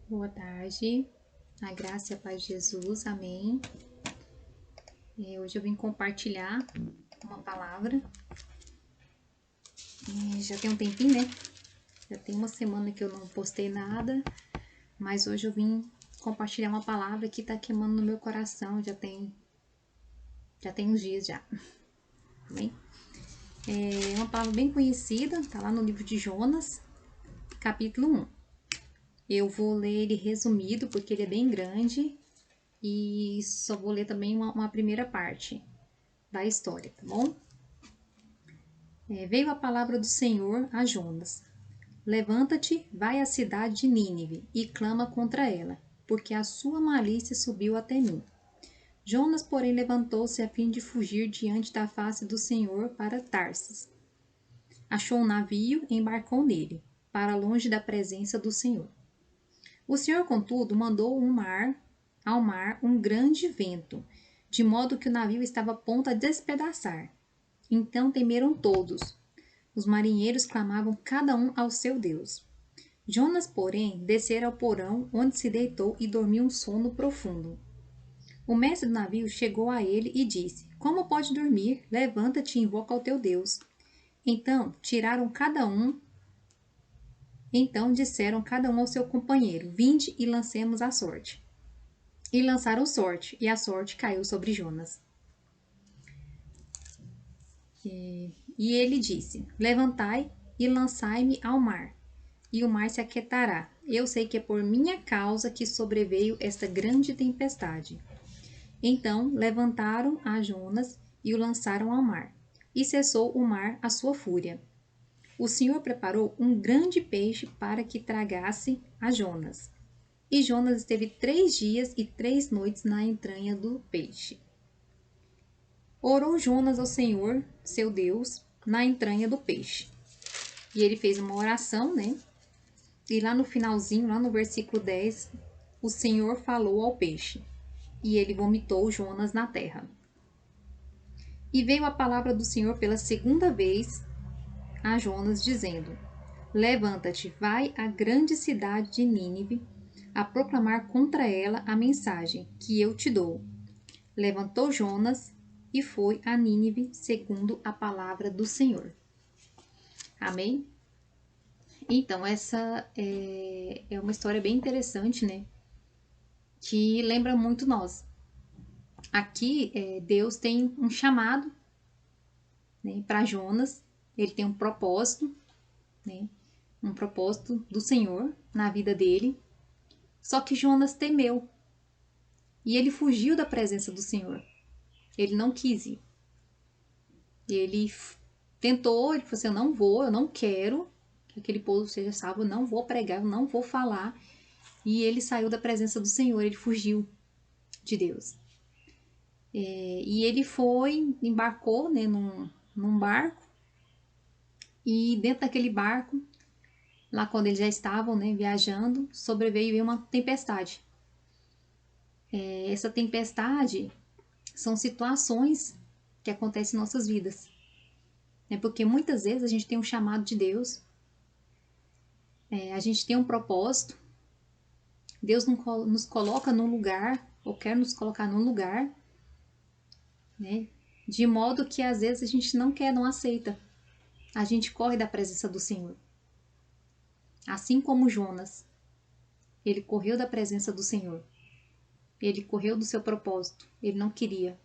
Boa tarde, a graça e a paz de Jesus, amém. Hoje eu vim compartilhar uma palavra. Já tem um tempinho, né? Já tem uma semana que eu não postei nada, mas hoje eu vim compartilhar uma palavra que tá queimando no meu coração, já tem uns dias já, amém? É uma palavra bem conhecida, tá lá no livro de Jonas, capítulo 1. Eu vou ler ele resumido, porque ele é bem grande, e só vou ler também uma primeira parte da história, tá bom? Veio a palavra do Senhor a Jonas: Levanta-te, vai à cidade de Nínive e clama contra ela, porque a sua malícia subiu até mim. Jonas, porém, levantou-se a fim de fugir diante da face do Senhor para Tarsis. Achou um navio e embarcou nele, para longe da presença do Senhor. O Senhor, contudo, mandou ao mar um grande vento, de modo que o navio estava a ponto de despedaçar. Então temeram todos. Os marinheiros clamavam cada um ao seu Deus. Jonas, porém, descera ao porão, onde se deitou e dormiu um sono profundo. O mestre do navio chegou a ele e disse: Como pode dormir? Levanta-te e invoca ao teu Deus. Então disseram cada um ao seu companheiro: Vinde e lancemos a sorte. E lançaram sorte, e a sorte caiu sobre Jonas. E ele disse: Levantai e lançai-me ao mar, e o mar se aquietará. Eu sei que é por minha causa que sobreveio esta grande tempestade. Então levantaram a Jonas e o lançaram ao mar, e cessou o mar a sua fúria. O Senhor preparou um grande peixe para que tragasse a Jonas. E Jonas esteve 3 dias e 3 noites na entranha do peixe. Orou Jonas ao Senhor, seu Deus, na entranha do peixe. E ele fez uma oração, né? E lá no finalzinho, lá no versículo 10, o Senhor falou ao peixe, e ele vomitou Jonas na terra. E veio a palavra do Senhor pela segunda vez a Jonas, dizendo: Levanta-te, vai à grande cidade de Nínive, a proclamar contra ela a mensagem que eu te dou. Levantou Jonas e foi a Nínive, segundo a palavra do Senhor. Amém? Então, essa é uma história bem interessante, né? Que lembra muito nós. Aqui, Deus tem um chamado, né, para Jonas. Ele tem um propósito, né? Um propósito do Senhor na vida dele. Só que Jonas temeu. E ele fugiu da presença do Senhor. Ele não quis ir. Ele tentou, ele falou assim: eu não quero que aquele povo seja salvo, eu não vou pregar, eu não vou falar. E ele saiu da presença do Senhor, ele fugiu de Deus. E ele embarcou, né, num barco, e dentro daquele barco, lá quando eles já estavam, né, viajando, sobreveio uma tempestade. Essa tempestade são situações que acontecem em nossas vidas. Porque muitas vezes a gente tem um chamado de Deus, a gente tem um propósito, Deus nos coloca num lugar, ou quer nos colocar num lugar, né? De modo que às vezes a gente não quer, não aceita. A gente corre da presença do Senhor. Assim como Jonas, ele correu da presença do Senhor. Ele correu do seu propósito. Ele não queria.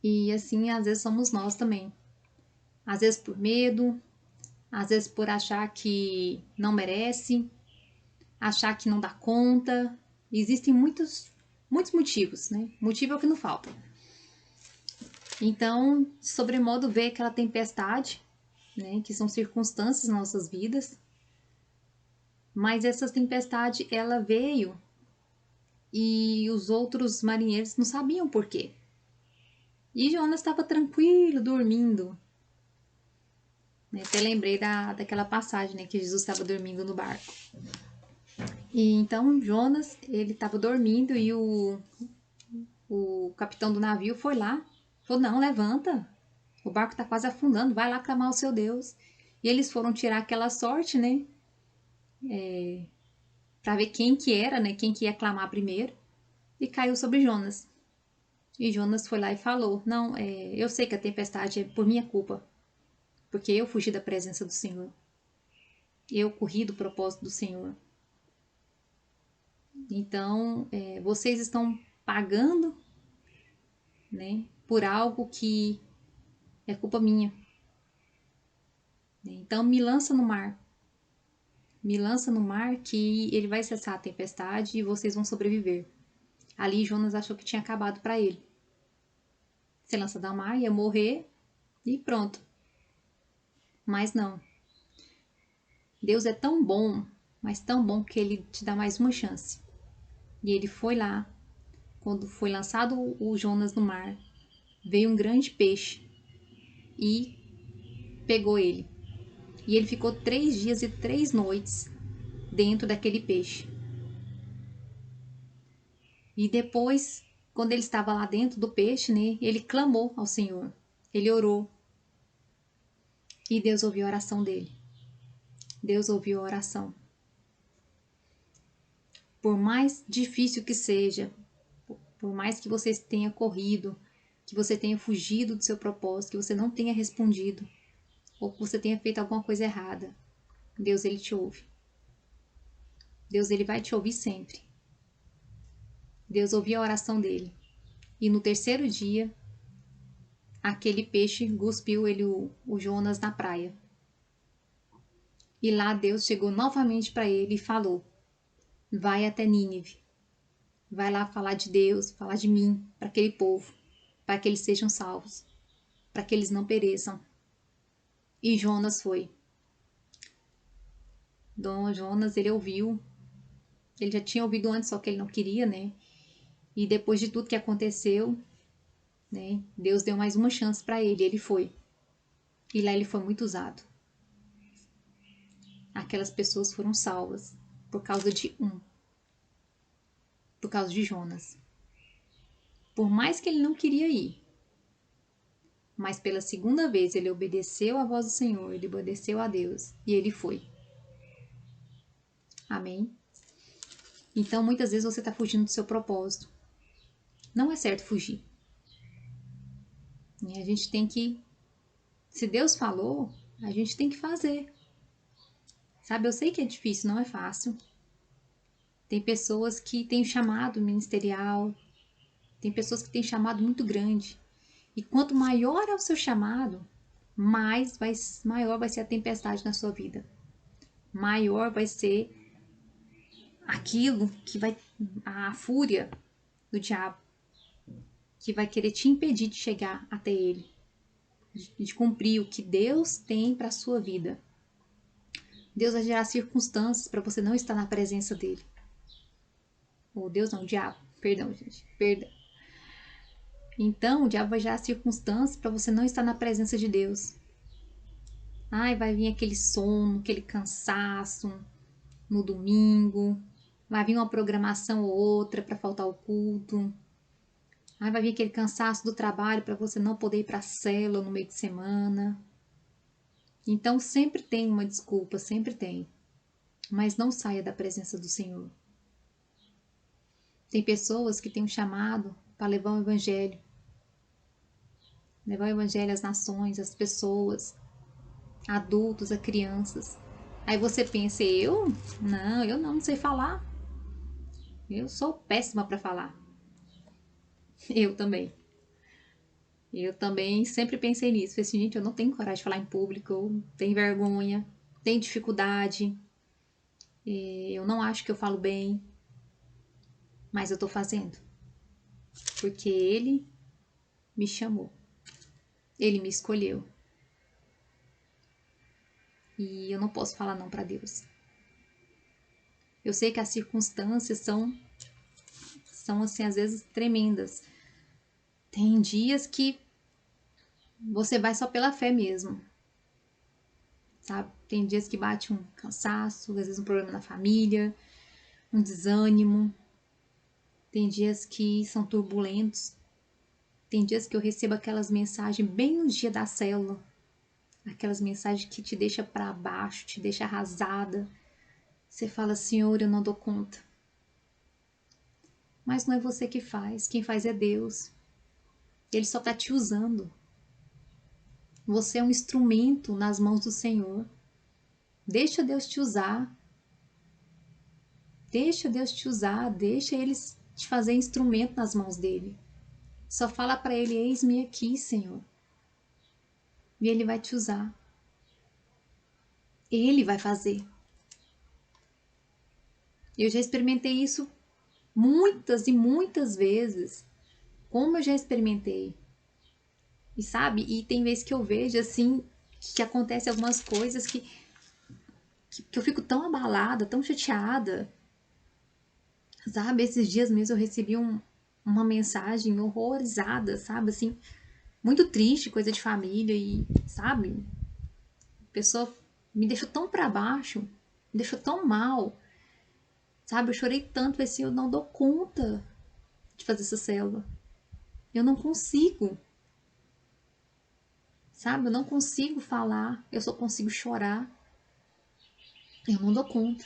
E assim, às vezes, somos nós também. Às vezes por medo, às vezes por achar que não merece, achar que não dá conta. Existem muitos motivos, né? Motivo é o que não falta. Então, sobremodo, veio aquela tempestade, né? Que são circunstâncias nas nossas vidas. Mas essa tempestade, ela veio e os outros marinheiros não sabiam por quê. E Jonas estava tranquilo, dormindo. Até lembrei daquela passagem, né, que Jesus estava dormindo no barco. E então Jonas, ele estava dormindo e o capitão do navio foi lá. Falou: não, levanta, o barco está quase afundando, vai lá clamar ao seu Deus. E eles foram tirar aquela sorte, né? para ver quem que era, né? Quem que ia clamar primeiro. E caiu sobre Jonas. E Jonas foi lá e falou: Não, eu sei que a tempestade é por minha culpa, porque eu fugi da presença do Senhor. Eu corri do propósito do Senhor. Então, vocês estão pagando, né, por algo que é culpa minha. Então, me lança no mar. Me lança no mar que ele vai cessar a tempestade e vocês vão sobreviver. Ali, Jonas achou que tinha acabado para ele. Se lança no mar, ia morrer e pronto. Mas não. Deus é tão bom, mas tão bom que ele te dá mais uma chance. E ele foi lá. Quando foi lançado o Jonas no mar, veio um grande peixe e pegou ele. E ele ficou 3 dias e 3 noites dentro daquele peixe. E depois, quando ele estava lá dentro do peixe, né, ele clamou ao Senhor. Ele orou. E Deus ouviu a oração dele. Deus ouviu a oração. Por mais difícil que seja, por mais que você tenha corrido, que você tenha fugido do seu propósito, que você não tenha respondido, ou que você tenha feito alguma coisa errada, Deus, ele te ouve. Deus, ele vai te ouvir sempre. Deus ouviu a oração dele. E no terceiro dia, aquele peixe cuspiu ele, o Jonas, na praia. E lá Deus chegou novamente para ele e falou: Vai até Nínive. Vai lá falar de Deus, falar de mim, para aquele povo, para que eles sejam salvos, para que eles não pereçam. E Jonas foi. Dom Jonas, ele ouviu. Ele já tinha ouvido antes, só que ele não queria, né? E depois de tudo que aconteceu, né? Deus deu mais uma chance para ele. Ele foi. E lá ele foi muito usado. Aquelas pessoas foram salvas por causa de por causa de Jonas. Por mais que ele não queria ir, mas pela segunda vez ele obedeceu à voz do Senhor, ele obedeceu a Deus e ele foi. Amém? Então, muitas vezes você está fugindo do seu propósito. Não é certo fugir. E a gente tem que, se Deus falou, a gente tem que fazer. Sabe, eu sei que é difícil, não é fácil. Tem pessoas que têm chamado ministerial, tem pessoas que têm chamado muito grande. E quanto maior é o seu chamado, maior vai ser a tempestade na sua vida. Maior vai ser aquilo que vai, a fúria do diabo, que vai querer te impedir de chegar até ele, de cumprir o que Deus tem para a sua vida. Deus vai gerar circunstâncias para você não estar na presença dele. Ou Deus não, o diabo. Perdão, gente. Perdão. Então, o diabo vai gerar circunstâncias para você não estar na presença de Deus. Ai, vai vir aquele sono, aquele cansaço no domingo. Vai vir uma programação ou outra para faltar o culto. Ai, vai vir aquele cansaço do trabalho para você não poder ir para a célula no meio de semana. Então, sempre tem uma desculpa, sempre tem. Mas não saia da presença do Senhor. Tem pessoas que têm um chamado para levar o evangelho. Levar o evangelho às nações, às pessoas, a adultos, a crianças. Aí você pensa, eu? Não, eu não sei falar. Eu sou péssima para falar. Eu também. Eu também sempre pensei nisso. Falei assim, gente, eu não tenho coragem de falar em público, eu tenho vergonha, tenho dificuldade. Eu não acho que eu falo bem, mas eu tô fazendo. Porque ele me chamou. Ele me escolheu. E eu não posso falar não para Deus. Eu sei que as circunstâncias são assim, às vezes tremendas. Tem dias que você vai só pela fé mesmo. Sabe? Tem dias que bate um cansaço, às vezes um problema na família, um desânimo. Tem dias que são turbulentos. Tem dias que eu recebo aquelas mensagens bem no dia da célula. Aquelas mensagens que te deixa para baixo, te deixa arrasada. Você fala, Senhor, eu não dou conta. Mas não é você que faz, quem faz é Deus. Ele só está te usando. Você é um instrumento nas mãos do Senhor. Deixa Deus te usar. Deixa Deus te usar. Deixa Ele te fazer instrumento nas mãos dele. Só fala para Ele, eis-me aqui, Senhor. E Ele vai te usar. Ele vai fazer. Eu já experimentei isso muitas e muitas vezes. Como eu já experimentei. E sabe? E tem vezes que eu vejo assim, que acontece algumas coisas que eu fico tão abalada, tão chateada. Sabe? Esses dias mesmo eu recebi uma mensagem horrorizada, sabe? Assim, muito triste, coisa de família e, sabe? A pessoa me deixou tão pra baixo, me deixou tão mal. Sabe? Eu chorei tanto, assim, eu não dou conta de fazer essa célula. Eu não consigo. Sabe? Eu não consigo falar, eu só consigo chorar. Eu não dou conta.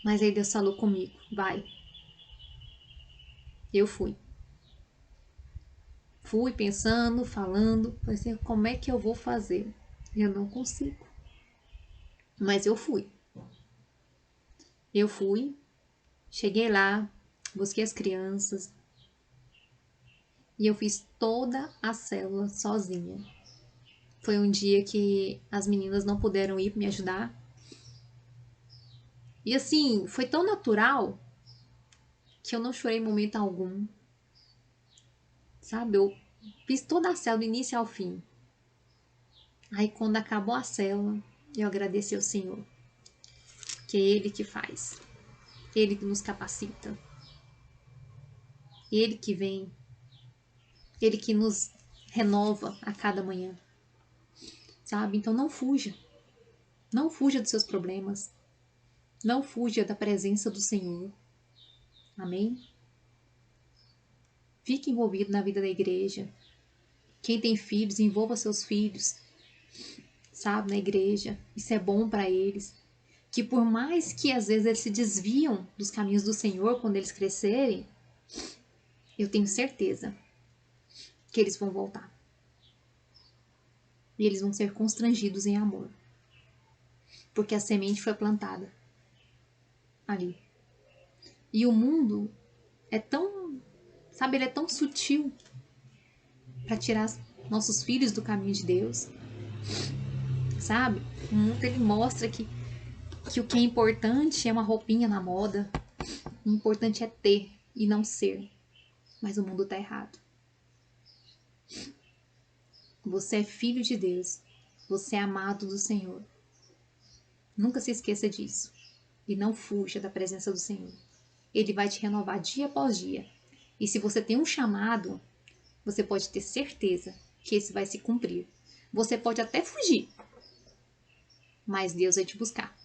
Mas aí Deus falou comigo, vai. Eu fui. Fui pensando, falando, pensei, como é que eu vou fazer? Eu não consigo. Mas eu fui. Eu fui, cheguei lá, busquei as crianças e eu fiz toda a célula sozinha. Foi um dia que as meninas não puderam ir me ajudar. E assim, foi tão natural que eu não chorei em momento algum. Sabe? Eu fiz toda a célula do início ao fim. Aí quando acabou a célula, eu agradeci ao Senhor. Que é Ele que faz. Ele que nos capacita. Ele que vem. Ele que nos renova a cada manhã. Sabe? Então não fuja. Não fuja dos seus problemas. Não fuja da presença do Senhor. Amém? Fique envolvido na vida da igreja. Quem tem filhos, envolva seus filhos, sabe, na igreja. Isso é bom para eles. Que por mais que às vezes eles se desviam dos caminhos do Senhor quando eles crescerem, eu tenho certeza que eles vão voltar. E eles vão ser constrangidos em amor. Porque a semente foi plantada ali. E o mundo é tão, sabe, ele é tão sutil para tirar nossos filhos do caminho de Deus. Sabe? O mundo ele mostra que o que é importante é uma roupinha na moda. O importante é ter e não ser. Mas o mundo tá errado. Você é filho de Deus. Você é amado do Senhor. Nunca se esqueça disso. E não fuja da presença do Senhor. Ele vai te renovar dia após dia. E se você tem um chamado, você pode ter certeza que esse vai se cumprir. Você pode até fugir, mas Deus vai te buscar.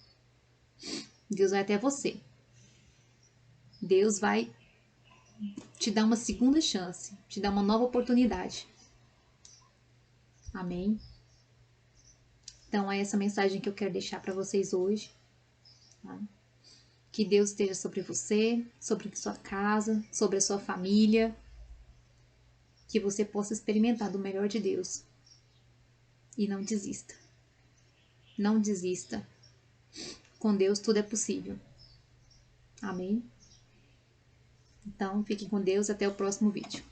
Deus vai até você. Deus vai te dar uma segunda chance, te dar uma nova oportunidade. Amém? Então é essa mensagem que eu quero deixar para vocês hoje. Tá? Que Deus esteja sobre você, sobre sua casa, sobre a sua família. Que você possa experimentar do melhor de Deus. E não desista. Não desista. Com Deus tudo é possível. Amém? Então, fiquem com Deus. Até o próximo vídeo.